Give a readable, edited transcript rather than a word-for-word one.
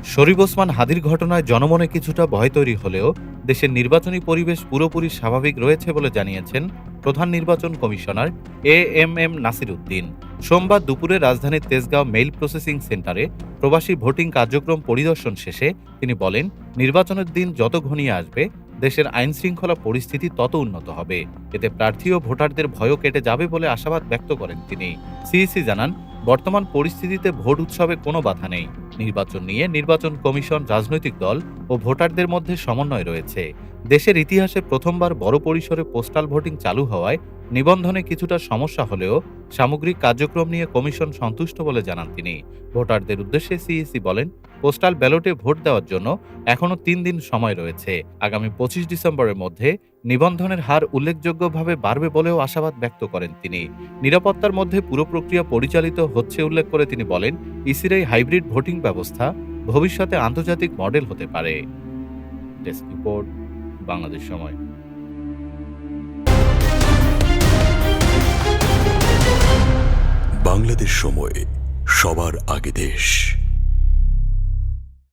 শরীফ ওসমান হাদির ঘটনায় জনমনে কিছুটা ভয় তৈরি হলেও দেশের নির্বাচনী পরিবেশ পুরোপুরি স্বাভাবিক রয়েছে বলে জানিয়েছেন প্রধান নির্বাচন কমিশনার এএমএম নাসির উদ্দিন। সোমবার দুপুরে রাজধানীর তেজগাঁও মেইল প্রসেসিং সেন্টারে প্রবাসী ভোটিং কার্যক্রম পরিদর্শন শেষে তিনি বলেন, নির্বাচনের দিন যত ঘনিয়ে আসবে দেশের আইনশৃঙ্খলা পরিস্থিতি তত উন্নত হবে। এতে প্রার্থী ও ভোটারদের ভয়ও কেটে যাবে বলে আশাবাদ ব্যক্ত করেন তিনি। সিইসি জানান, বর্তমান পরিস্থিতিতে ভোট উৎসবে কোনো বাধা নেই। নির্বাচন নিয়ে নির্বাচন কমিশন, রাজনৈতিক দল ও ভোটারদের মধ্যে সমন্বয় রয়েছে। দেশের ইতিহাসে প্রথমবার বড় পরিসরে পোস্টাল ভোটিং চালু হওয়ায় নিবন্ধনে কিছুটা সমস্যা হলেও সামগ্রিক কার্যক্রম নিয়ে কমিশন সন্তুষ্ট বলে জানান তিনি। ভোটারদের উদ্দেশ্যে সিইসি বলেন, পোস্টাল ব্যালটে ভোট দেওয়ার জন্য এখনও 3 দিন সময় রয়েছে। আগামী 25 ডিসেম্বরের মধ্যে নিবন্ধনের হার উল্লেখযোগ্যভাবে বাড়বে বলেও আশাবাদ ব্যক্ত করেন তিনি। নিরাপত্তার মধ্যে পুরো প্রক্রিয়া পরিচালিত হচ্ছে উল্লেখ করে তিনি বলেন, ইসির এই হাইব্রিড ভোটিং ব্যবস্থা ভবিষ্যতে আন্তর্জাতিক মডেল হতে পারে। ডেস্ক রিপোর্ট, বাংলাদেশ সময়। বাংলাদেশ সময়, সবার আগে দেশ।